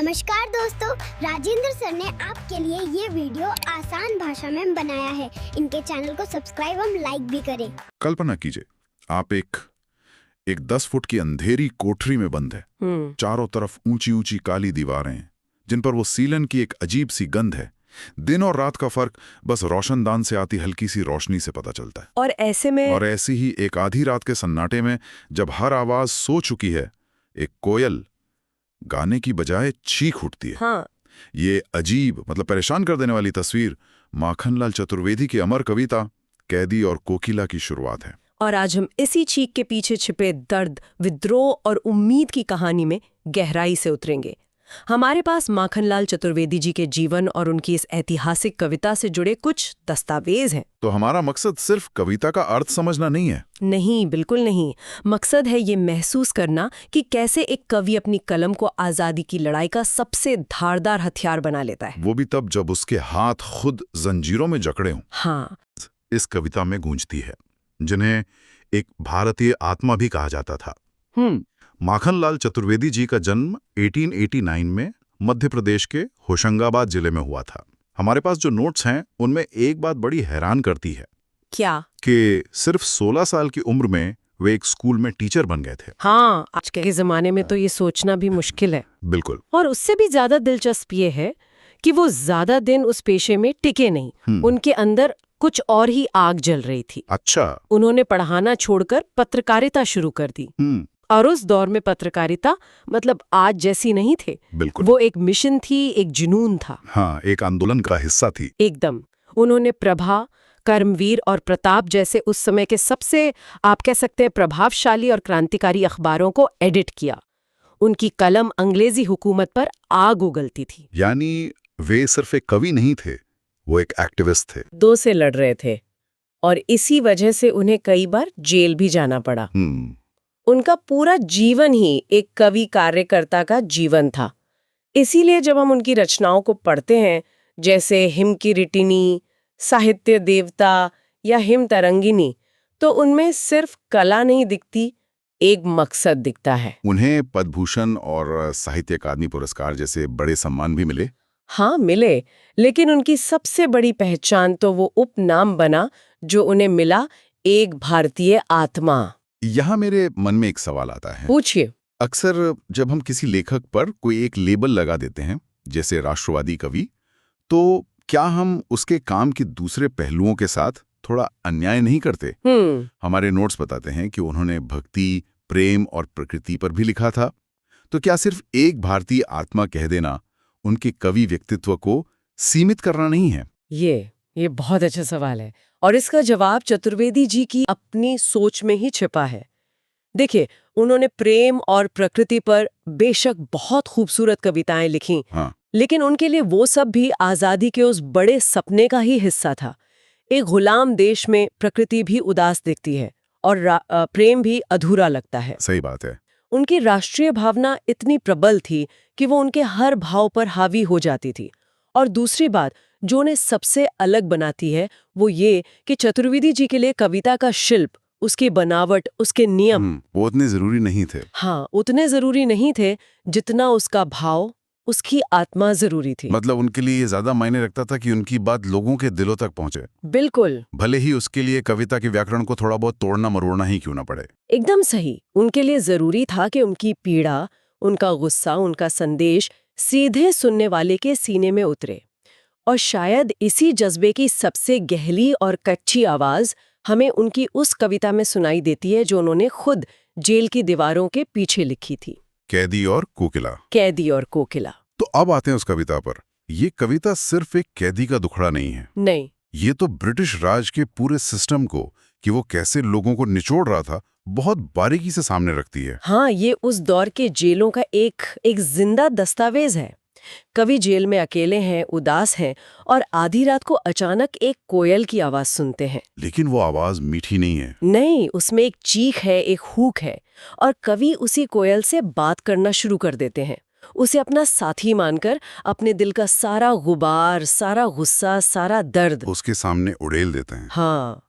नमस्कार दोस्तों, राजेंद्र सर ने आपके लिए ये वीडियो आसान भाषा में बनाया है। इनके चैनल को सब्सक्राइब और लाइक भी करें। कल्पना कीजिए, आप एक 10 फुट की अंधेरी कोठरी में बंद है। चारों तरफ ऊंची ऊंची काली दीवारें हैं जिन पर वो सीलन की एक अजीब सी गंध है। दिन और रात का फर्क बस रोशनदान से आती हल्की सी रोशनी से पता चलता है। और ऐसी ही एक आधी रात के सन्नाटे में जब हर आवाज सो चुकी है, एक कोयल गाने की बजाय चीख उठती है। हाँ। ये अजीब परेशान कर देने वाली तस्वीर माखनलाल चतुर्वेदी की अमर कविता कैदी और कोकिला की शुरुआत है। और आज हम इसी चीख के पीछे छिपे दर्द, विद्रोह और उम्मीद की कहानी में गहराई से उतरेंगे। हमारे पास माखनलाल चतुर्वेदी जी के जीवन और उनकी इस ऐतिहासिक कविता से जुड़े कुछ दस्तावेज हैं। तो हमारा मकसद सिर्फ कविता का अर्थ समझना नहीं है। नहीं, बिल्कुल नहीं। मकसद है ये महसूस करना कि कैसे एक कवि अपनी कलम को आजादी की लड़ाई का सबसे धारदार हथियार बना लेता है, वो भी तब जब उसके हाथ खुद जंजीरों में जकड़े हों। हाँ। इस कविता में गूंजती है, जिन्हें एक भारतीय आत्मा भी कहा जाता था। माखनलाल चतुर्वेदी जी का जन्म 1889 में मध्य प्रदेश के होशंगाबाद जिले में हुआ था। हमारे पास जो नोट्स हैं उनमें एक बात बड़ी हैरान करती है। क्या? कि सिर्फ 16 साल की उम्र में वे एक स्कूल में टीचर बन गए थे। हाँ, आज के ज़माने में तो ये सोचना भी मुश्किल है। बिल्कुल। और उससे भी ज्यादा दिलचस्प ये है कि वो ज्यादा दिन उस पेशे में टिके नहीं। उनके अंदर कुछ और ही आग जल रही थी। अच्छा। उन्होंने पढ़ाना छोड़कर पत्रकारिता शुरू कर दी। और उस दौर में पत्रकारिता आज जैसी नहीं थे। बिल्कुल। वो एक मिशन थी, एक जुनून था। हाँ, एक आंदोलन का हिस्सा थी। एकदम। उन्होंने प्रभा, कर्मवीर और प्रताप जैसे उस समय के सबसे, आप कह सकते हैं, प्रभावशाली और क्रांतिकारी अखबारों को एडिट किया। उनकी कलम अंग्रेजी हुकूमत पर आग उगलती थी। यानी वे सिर्फ एक कवि नहीं थे, वो एक एक्टिविस्ट थे। दो से लड़ रहे थे और इसी वजह से उन्हें कई बार जेल भी जाना पड़ा। उनका पूरा जीवन ही एक कवि कार्यकर्ता का जीवन था। इसीलिए जब हम उनकी रचनाओं को पढ़ते हैं, जैसे हिम की रिटिनी, साहित्य देवता या हिम तरंगिनी, तो उनमें सिर्फ कला नहीं दिखती, एक मकसद दिखता है। उन्हें पद्मभूषण और साहित्य अकादमी पुरस्कार जैसे बड़े सम्मान भी मिले। हाँ, मिले, लेकिन उनकी सबसे बड़ी पहचान तो वो उपनाम बना जो उन्हें मिला, एक भारतीय आत्मा। यहाँ मेरे मन में एक सवाल आता है। पूछिए। अक्सर जब हम किसी लेखक पर कोई एक लेबल लगा देते हैं, जैसे राष्ट्रवादी कवि, तो क्या हम उसके काम के दूसरे पहलुओं के साथ थोड़ा अन्याय नहीं करते? हमारे नोट्स बताते हैं कि उन्होंने भक्ति, प्रेम और प्रकृति पर भी लिखा था। तो क्या सिर्फ एक भारतीय आत्मा कह देना उनके कवि व्यक्तित्व को सीमित करना नहीं है? ये बहुत अच्छा सवाल है और इसका जवाब चतुर्वेदी जी की अपनी सोच में ही छिपा है। देखिए, उन्होंने प्रेम और प्रकृति पर बेशक बहुत खूबसूरत कविताएं लिखी। हाँ। लेकिन उनके लिए वो सब भी आजादी के उस बड़े सपने का ही हिस्सा था। एक गुलाम देश में प्रकृति भी उदास दिखती है और प्रेम भी अधूरा लगता है। सही बात है। उनकी राष्ट्रीय भावना इतनी प्रबल थी कि वो उनके हर भाव पर हावी हो जाती थी। और दूसरी बात जो उन्हें सबसे अलग बनाती है वो ये कि चतुर्वेदी जी के लिए कविता का शिल्प, उसकी बनावट, उसके नियम वो उतने जरूरी नहीं थे। हाँ, उतने जरूरी नहीं थे जितना उसका भाव, उसकी आत्मा जरूरी थी। उनके लिए ये ज्यादा मायने रखता था कि उनकी बात लोगों के दिलों तक पहुंचे। बिल्कुल। भले ही उसके लिए कविता के व्याकरण को थोड़ा बहुत तोड़ना मरोड़ना ही क्यों ना पड़े। एकदम सही। उनके लिए जरूरी था कि उनकी पीड़ा, उनका गुस्सा, उनका संदेश सीधे सुनने वाले के सीने में उतरे। और शायद इसी जज्बे की सबसे गहरी और कच्ची आवाज हमें उनकी उस कविता में सुनाई देती है जो उन्होंने खुद जेल की दीवारों के पीछे लिखी थी, कैदी और कोकिला। कैदी और कोकिला। तो अब आते हैं उस कविता पर। ये कविता सिर्फ एक कैदी का दुखड़ा नहीं है। नहीं, ये तो ब्रिटिश राज के पूरे सिस्टम को, कि वो कैसे लोगों को निचोड़ रहा था, बहुत बारीकी से सामने रखती है। हाँ, ये उस दौर के जेलों का एक जिंदा दस्तावेज है। कवि जेल में अकेले हैं, उदास हैं और आधी रात को अचानक एक कोयल की आवाज सुनते हैं। लेकिन वो आवाज मीठी नहीं है। नहीं, उसमें एक चीख है, एक हूक है। और कवि उसी कोयल से बात करना शुरू कर देते हैं, उसे अपना साथी मानकर अपने दिल का सारा गुबार, सारा गुस्सा, सारा दर्द उसके सामने उड़ेल देते हैं। हाँ।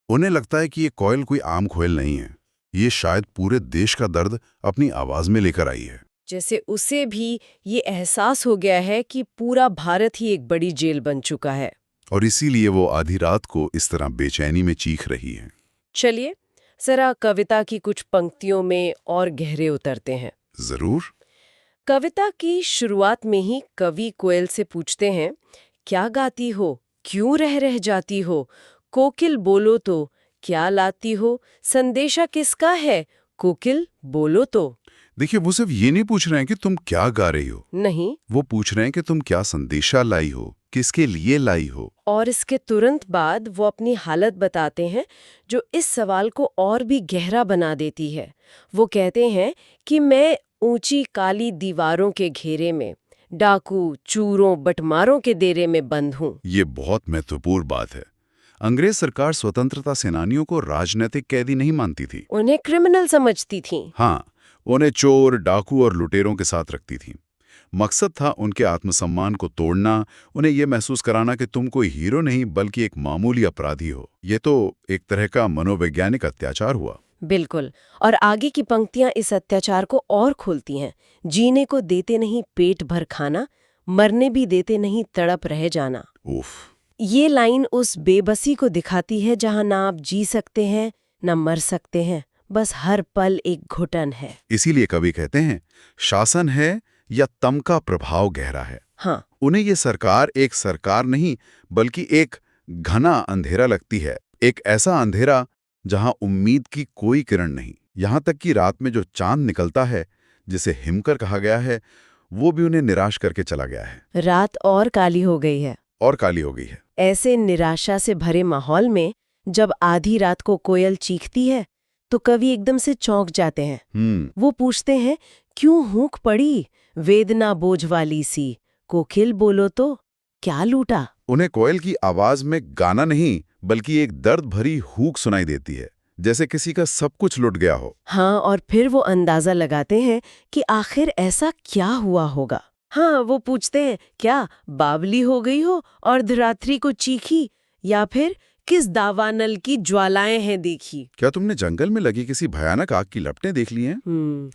उन्हें लगता है कि ये कोयल कोई आम कोयल नहीं है, ये शायद पूरे देश का दर्द अपनी आवाज में लेकर आई है। जैसे उसे भी ये एहसास हो गया है कि पूरा भारत ही एक बड़ी जेल बन चुका है। और इसीलिए वो आधी रात को इस तरह बेचैनी में चीख रही है। चलिए जरा कविता की कुछ पंक्तियों में और गहरे उतरते हैं। जरूर। कविता की शुरुआत में ही कवि कोयल से पूछते हैं, क्या गाती हो, क्यों रह रह जाती हो, कोकिल बोलो तो, क्या लाती हो, संदेशा किसका है, कोकिल बोलो तो। देखिए, वो सिर्फ ये नहीं पूछ रहे हैं कि तुम क्या गा रही हो, नहीं, वो पूछ रहे हैं कि तुम क्या संदेशा लाई हो, किसके लिए लाई हो। और इसके तुरंत बाद वो अपनी हालत बताते हैं जो इस सवाल को और भी गहरा बना देती है। वो कहते हैं कि मैं ऊंची काली दीवारों के घेरे में, डाकू चूरों बटमारों के डेरे में बंद हूँ। ये बहुत महत्वपूर्ण बात है। अंग्रेज सरकार स्वतंत्रता सेनानियों को राजनीतिक कैदी नहीं मानती थी, उन्हें क्रिमिनल समझती थी। हाँ, उन्हें चोर, डाकू और लुटेरों के साथ रखती थी। मकसद था उनके आत्मसम्मान को तोड़ना, उन्हें यह महसूस कराना कि तुम कोई हीरो नहीं बल्कि एक मामूली अपराधी हो। ये तो एक तरह का मनोवैज्ञानिक अत्याचार हुआ। बिल्कुल। और आगे की पंक्तियां इस अत्याचार को और खोलती हैं। जीने को देते नहीं पेट भर खाना, मरने भी देते नहीं तड़प रह जाना। उफ। ये लाइन उस बेबसी को दिखाती है जहां ना आप जी सकते हैं ना मर सकते हैं, बस हर पल एक घुटन है। इसीलिए कवि कहते हैं, शासन है या तम का प्रभाव गहरा है। हाँ, उन्हें ये सरकार एक सरकार नहीं बल्कि एक घना अंधेरा लगती है, एक ऐसा अंधेरा जहां उम्मीद की कोई किरण नहीं। यहां तक कि रात में जो चांद निकलता है, जिसे हिमकर कहा गया है, वो भी उन्हें निराश करके चला गया है। रात और काली हो गई है। और काली हो गई है। ऐसे निराशा से भरे माहौल में जब आधी रात को कोयल चीखती है तो कवि एकदम से चौंक जाते हैं। वो पूछते हैं, क्यों हूक पड़ी वेदना बोझ वाली सी, कोकिल बोलो तो, क्या लूटा। उन्हें कोयल की आवाज में गाना नहीं बल्कि एक दर्द भरी हूक सुनाई देती है, जैसे किसी का सब कुछ लुट गया हो। हाँ, और फिर वो अंदाजा लगाते हैं कि आखिर ऐसा क्या हुआ होगा। हाँ, वो पूछते हैं, क्या बावली हो गई हो अर्धरात्रि को चीखी, या फिर किस दावानल की ज्वालाएं हैं देखी। क्या तुमने जंगल में लगी किसी भयानक आग की लपटें देख ली हैं?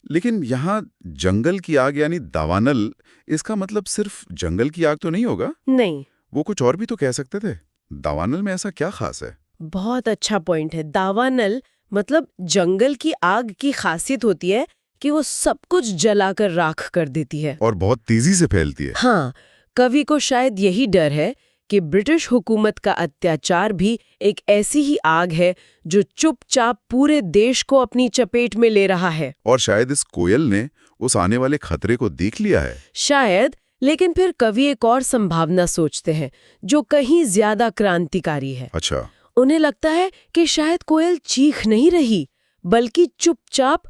लेकिन यहाँ जंगल की आग यानी दावानल, इसका मतलब सिर्फ जंगल की आग तो नहीं होगा? नहीं, वो कुछ और भी तो कह सकते थे। दावानल में ऐसा क्या खास है? बहुत अच्छा पॉइंट है। दावानल मतलब जंगल की आग की खासियत होती है कि वो सब कुछ जलाकर राख कर देती है और बहुत तेजी से फैलती है। हाँ, कवि को शायद यही डर है कि ब्रिटिश हुकूमत का अत्याचार भी एक ऐसी ही आग है जो चुपचाप पूरे देश को अपनी चपेट में ले रहा है। और शायद इस कोयल ने उस आने वाले खतरे को देख लिया है। शायद, लेकिन फिर कवि एक और संभावना सोचते हैं जो कहीं ज्यादा क्रांतिकारी है। अच्छा। उन्हें लगता है कि शायद कोयल चीख नहीं रही बल्कि चुपचाप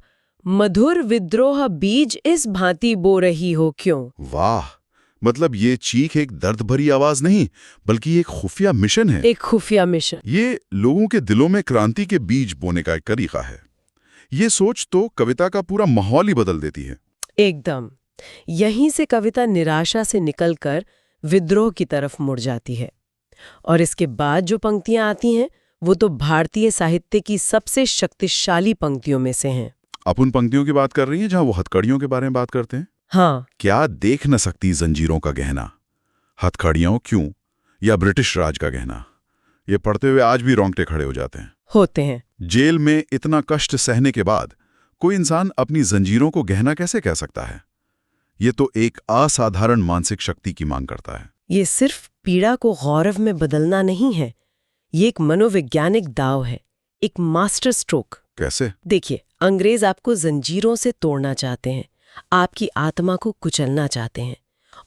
मधुर विद्रोह बीज इस भांति बो रही हो। क्यों? वाह, मतलब ये चीख एक दर्द भरी आवाज नहीं बल्कि एक खुफिया मिशन है। एक खुफिया मिशन। ये लोगों के दिलों में क्रांति के बीज बोने का एक तरीका है। ये सोच तो कविता का पूरा माहौल ही बदल देती है। एकदम। यहीं से कविता निराशा से निकलकर विद्रोह की तरफ मुड़ जाती है। और इसके बाद जो पंक्तियां आती हैं वो तो भारतीय साहित्य की सबसे शक्तिशाली पंक्तियों में से हैं। आप उन पंक्तियों की बात कर रही हैं जहां वो हथकड़ियों के बारे में बात करते हैं? हाँ। क्या देख न सकती जंजीरों का गहना, हथकड़ियों क्यों, या ब्रिटिश राज का गहना। ये पढ़ते हुए आज भी रोंगटे खड़े हो जाते हैं। होते हैं। जेल में इतना कष्ट सहने के बाद कोई इंसान अपनी जंजीरों को गहना कैसे कह सकता है? ये तो एक असाधारण मानसिक शक्ति की मांग करता है। ये सिर्फ पीड़ा को गौरव में बदलना नहीं है, ये एक मनोवैज्ञानिक दाव है, एक मास्टर स्ट्रोक। कैसे? देखिए, अंग्रेज आपको जंजीरों से तोड़ना चाहते हैं, आपकी आत्मा को कुचलना चाहते हैं,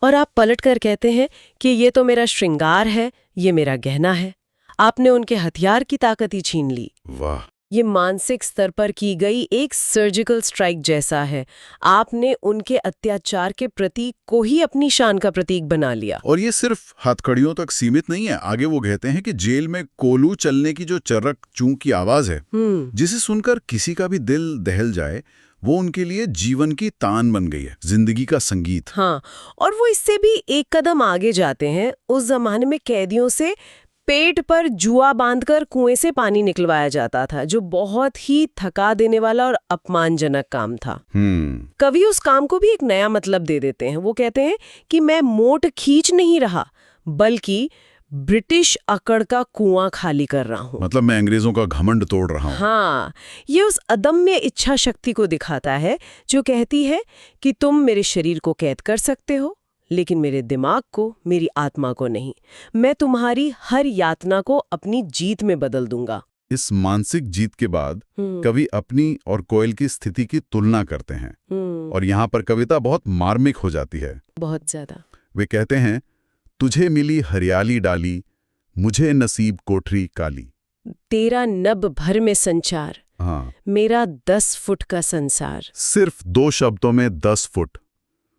और आप पलटकर कहते हैं कि ये तो मेरा श्रृंगार है, ये मेरा गहना है। आपने उनके हथियार की ताकत ही छीन ली। वाह। ये मानसिक स्तर पर की गई एक सर्जिकल स्ट्राइक जैसा है। आपने उनके अत्याचार के प्रतीक को ही अपनी शान का प्रतीक बना लिया। और ये सिर्फ हथकड़ियों तक सीमित नहीं है। आगे वो कहते हैं कि जेल में कोलू चलने की जो चरक चूं की आवाज है, जिसे सुनकर किसी का भी दिल दहल जाए, वो उनके लिए जीवन की तान बन गई है, जिंदगी का संगीत। हाँ, और वो इससे भी एक कदम आगे जाते हैं। उस जमाने में कैदियों से पेट पर जुआ बांधकर कुएं से पानी निकलवाया जाता था, जो बहुत ही थका देने वाला और अपमानजनक काम था। कवि उस काम को भी एक नया मतलब दे देते हैं। वो कहते हैं कि मैं मोट खींच नहीं रहा, बल्कि ब्रिटिश अकड़ का कुआं खाली कर रहा हूँ। मतलब मैं अंग्रेजों का घमंड तोड़ रहा हूँ। हाँ, ये उस अदम्य इच्छा शक्ति को दिखाता है जो कहती है कि तुम मेरे शरीर को कैद कर सकते हो, लेकिन मेरे दिमाग को, मेरी आत्मा को नहीं। मैं तुम्हारी हर यातना को अपनी जीत में बदल दूंगा। इस मानसिक जीत के बाद कवि अपनी और कोयल की स्थिति की तुलना करते हैं, और यहाँ पर कविता बहुत मार्मिक हो जाती है। बहुत ज्यादा। वे कहते हैं, तुझे मिली हरियाली डाली, मुझे नसीब कोठरी काली। तेरा नभ भर में संचार, हाँ, मेरा 10 फुट का संसार। सिर्फ 2 शब्दों में 10 फुट।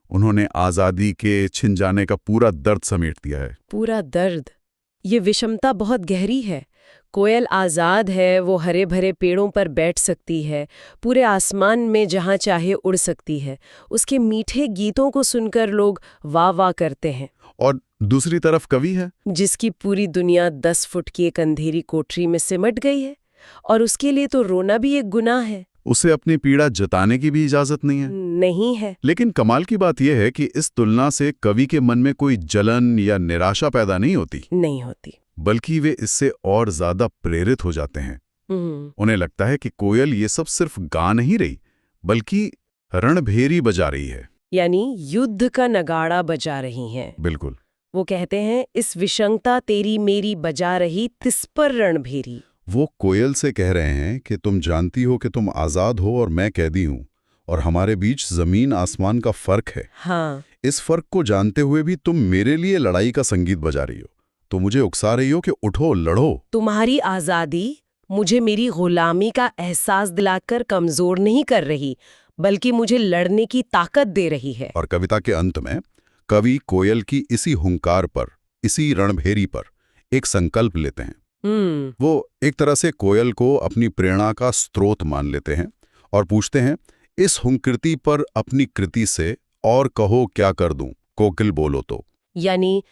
उन्होंने आजादी के छिन जाने का पूरा दर्द समेट दिया है। पूरा दर्द। ये विषमता बहुत गहरी है। कोयल आज़ाद है, वो हरे भरे पेड़ों पर बैठ सकती है, पूरे आसमान में जहाँ चाहे उड़ सकती है। उसके मीठे गीतों को सुनकर लोग वाह वाह करते हैं। और दूसरी तरफ कवि है जिसकी पूरी दुनिया 10 फुट की एक अंधेरी कोठरी में सिमट गई है, और उसके लिए तो रोना भी एक गुनाह है। उसे अपनी पीड़ा जताने की भी इजाजत नहीं है। नहीं है। लेकिन कमाल की बात यह है कि इस तुलना से कवि के मन में कोई जलन या निराशा पैदा नहीं होती, बल्कि वे इससे और ज्यादा प्रेरित हो जाते हैं। उन्हें लगता है कि कोयल ये सब सिर्फ गा नहीं रही, बल्कि रणभेरी बजा रही है, यानी युद्ध का नगाड़ा बजा रही हैं। बिल्कुल। वो कहते हैं, इस विषंगता तेरी मेरी बजा रही तिस पर रणभेरी। वो कोयल से कह रहे हैं कि तुम जानती हो कि तुम आजाद हो और मैं कैदी हूं, और हमारे बीच जमीन आसमान का फर्क है। हाँ। इस फर्क को जानते हुए भी तुम मेरे लिए लड़ाई का संगीत बजा रही हो, तो मुझे उकसा रही हो कि उठो, लड़ो। तुम्हारी आजादी मुझे मेरी गुलामी का एहसास दिलाकर कमजोर नहीं कर रही, बल्कि मुझे लड़ने की ताकत दे रही है। और कविता के अंत में कवि कोयल की इसी हुंकार पर, इसी रणभेरी पर एक संकल्प लेते हैं। वो एक तरह से कोयल को अपनी प्रेरणा का स्रोत मान लेते हैं और पूछते हैं, इस हुंकृति पर अपनी कृति से और कहो क्या कर दूं, कोकिल बोलो तो। यानी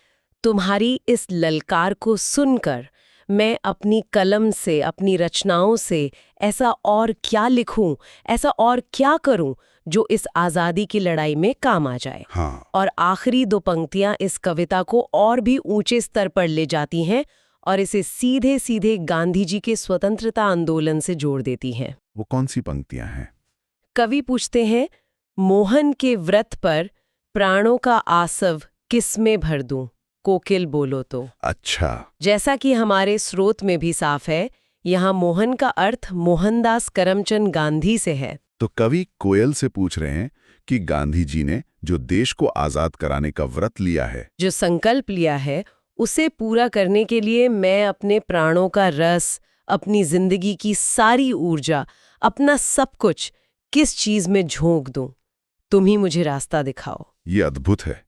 तुम्हारी इस ललकार को सुनकर मैं अपनी कलम से, अपनी रचनाओं से ऐसा और क्या लिखूं, ऐसा और क्या करूं जो इस आजादी की लड़ाई में काम आ जाए। हाँ। और आखिरी 2 पंक्तियां इस कविता को और भी ऊंचे स्तर पर ले जाती हैं और इसे सीधे सीधे गांधी जी के स्वतंत्रता आंदोलन से जोड़ देती हैं। वो कौन सी पंक्तियां हैं? कवि पूछते हैं, मोहन के व्रत पर प्राणों का आसव किसमें भर दूं, कोकिल बोलो तो। अच्छा। जैसा कि हमारे स्रोत में भी साफ है, यहाँ मोहन का अर्थ मोहनदास करमचंद गांधी से है। तो कवि कोयल से पूछ रहे हैं कि गांधी जी ने जो देश को आजाद कराने का व्रत लिया है, जो संकल्प लिया है, उसे पूरा करने के लिए मैं अपने प्राणों का रस, अपनी जिंदगी की सारी ऊर्जा, अपना सब कुछ किस चीज में झोंक दूं? तुम ही मुझे रास्ता दिखाओ। ये अद्भुत है।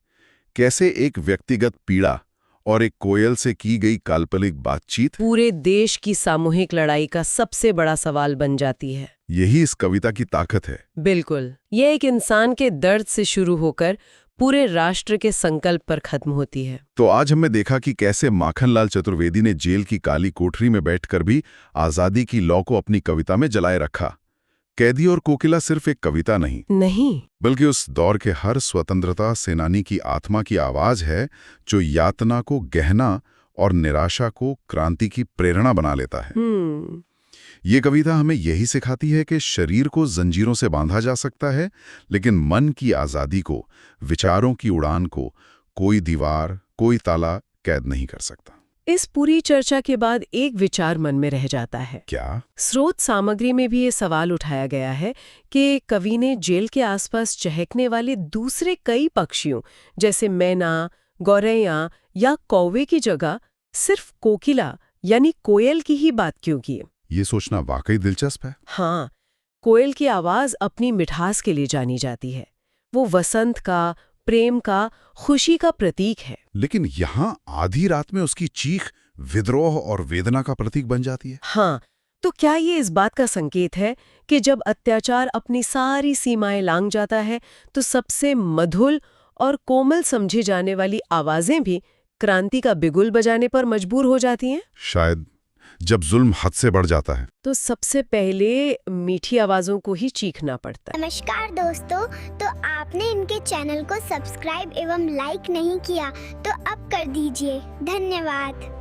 कैसे एक व्यक्तिगत पीड़ा और एक कोयल से की गई काल्पनिक बातचीत पूरे देश की सामूहिक लड़ाई का सबसे बड़ा सवाल बन जाती है। यही इस कविता की ताकत है। बिल्कुल। ये एक इंसान के दर्द से शुरू होकर पूरे राष्ट्र के संकल्प पर खत्म होती है। तो आज हमने देखा कि कैसे माखनलाल चतुर्वेदी ने जेल की काली कोठरी में बैठकर भी आजादी की लौ को अपनी कविता में जलाए रखा। कैदी और कोकिला सिर्फ एक कविता नहीं, बल्कि उस दौर के हर स्वतंत्रता सेनानी की आत्मा की आवाज है, जो यातना को गहना और निराशा को क्रांति की प्रेरणा बना लेता है। ये कविता हमें यही सिखाती है कि शरीर को जंजीरों से बांधा जा सकता है, लेकिन मन की आजादी को, विचारों की उड़ान को कोई दीवार, कोई ताला कैद नहीं कर सकता। इस पूरी चर्चा के बाद एक विचार मन में रह जाता है। क्या? स्रोत सामग्री में भी ये सवाल उठाया गया है कि कवि ने जेल के आसपास चहकने वाले दूसरे कई पक्षियों, जैसे मैना, गौरैया या कौवे की जगह सिर्फ कोकिला यानी कोयल की ही बात क्यों की? ये सोचना वाकई दिलचस्प है। हाँ, कोयल की आवाज अपनी मिठास के लिए जानी जाती है। वो वसंत का, प्रेम का, खुशी का प्रतीक है। लेकिन यहाँ आधी रात में उसकी चीख विद्रोह और वेदना का प्रतीक बन जाती है। हाँ, तो क्या ये इस बात का संकेत है कि जब अत्याचार अपनी सारी सीमाएं लांघ जाता है, तो सबसे मधुर और कोमल समझी जाने वाली आवाजें भी क्रांति का बिगुल बजाने पर मजबूर हो जाती हैं? शायद जब जुल्म हद से बढ़ जाता है। तो सबसे पहले मीठी आवाजों को ही चीखना पड़ता है। नमस्कार दोस्तों, तो आपने इनके चैनल को सब्सक्राइब एवं लाइक नहीं किया तो अब कर दीजिए। धन्यवाद।